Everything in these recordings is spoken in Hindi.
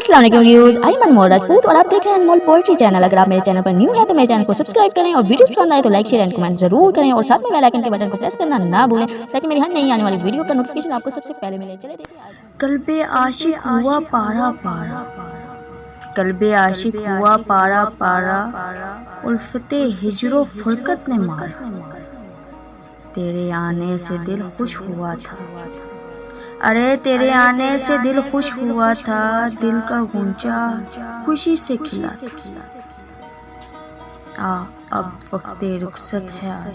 अस्सलाम वालेकुम व्यूअर्स, आई एम अनमोल राजपूत और आप देख रहे हैं अनमोल पोएट्री चैनल। अगर आप मेरे चैनल पर न्यू हैं तो मेरे चैनल को सब्सक्राइब करें और वीडियो पसंद आए तो लाइक शेयर एंड कमेंट जरूर करें और साथ में बेल आइकन के बटन को प्रेस करना ना भूलें ताकि मेरी हर नई आने वाली वीडियो का नोटिफिकेशन आपको सबसे पहले मिले। चले देखिए। कल्बे आशिक हुआ पारा पारा, कल्बे आशिक हुआ पारा पारा, उल्फते हिजरो फुरकत ने मारा। तेरे आने से दिल खुश हुआ था, अरे तेरे आने से दिल खुश हुआ था, दिल का गुंजा खुशी से खिला था। अब वक्ते रुखसत है आया,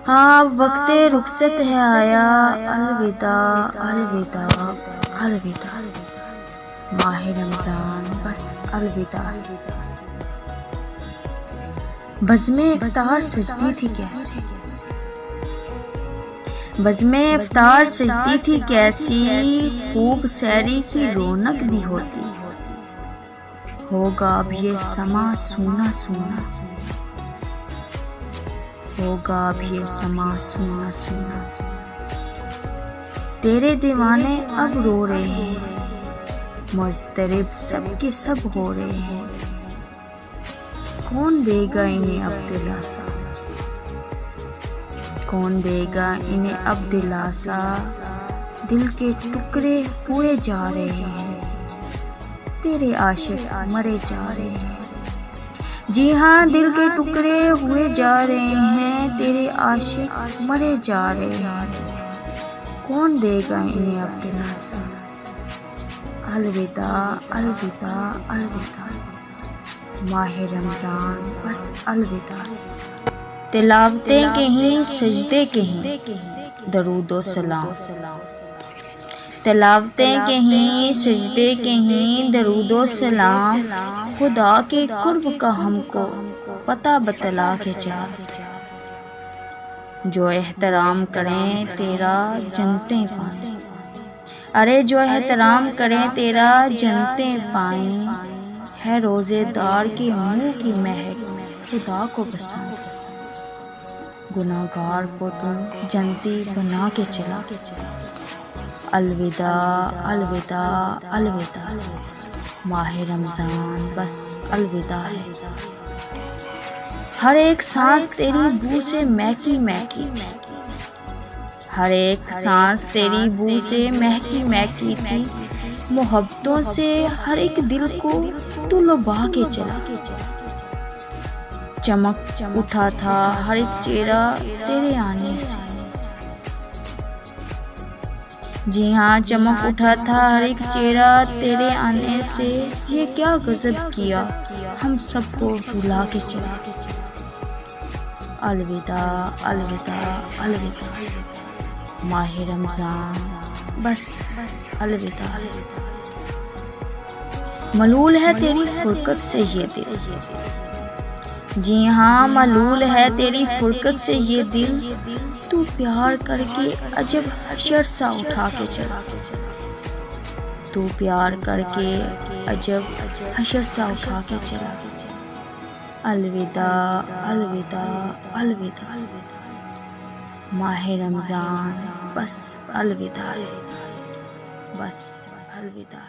हाँ वक्ते रुखसत है आया, अलविदा अलविदा अलविदा, माह रमजान बस अलविदा। बज़्मे इफ्तार सजती थी कैसी, बज़्मे इफ्तार सजती थी कैसी, खूब सैरी की रौनक भी होती। होगा अब ये समा सूना सूना, होगा अब ये समा सूना सूना। तेरे दीवाने अब रो रहे हैं, मुज़तरिब सब के सब हो रहे हैं। कौन देगा इन्हें अब दिलासा, कौन देगा इन्हें अब दिलासा, दिल के टुकड़े हुए जा रहे हैं, तेरे आशिक मरे जा रहे हैं। जी हाँ, दिल के टुकड़े हुए जा रहे हैं, तेरे आशिक मरे जा रहे हैं। कौन देगा इन्हें अब दिलासा, अलविदा अलविदा अलविदा, माह रमजान बस अलविदा। तिलावतें कहीं सजदे कहीं, दरूदो सलाम, तिलावतें कहीं सजदे कहीं, दरूदो सलाम। खुदा के कुर्ब का हमको पता बतला के चला, जो एहतराम करें तेरा जन्नतें पाएं, अरे जो एहतराम करें तेरा जन्नतें पाएं। है रोज़ेदार के मुंह की महक खुदा को पसंद, गुनाहगार को तुम जन्नती बना के चला। अलविदा अलविदा अलविदा, माह रमजान बस अलविदा है। हर एक सांस तेरी बू से महकी महकी, हर एक सांस तेरी बू से महकी महकी थी। मोहब्बतों से हर एक दिल को तू लुभा के चला, चमक उठा था हर एक चेहरा तेरे आने से। जी हाँ, चमक उठा था हर एक चेहरा तेरे आने से। ये क्या गजब किया हम सबको रुला के चला। अलविदा अलविदा अलविदा, माह रमजान बस अलविदा। मलूल है तेरी फुरकत से ये दिल, जी हाँ मलूल है तेरी फुरकत से ये दिल। तू प्यार करके अजब हशर सा उठा के चला, तू प्यार करके अजब हशर सा उठा के चला। अलविदा अलविदा अलविदा, माह रमजान बस अलविदा, बस अलविदा।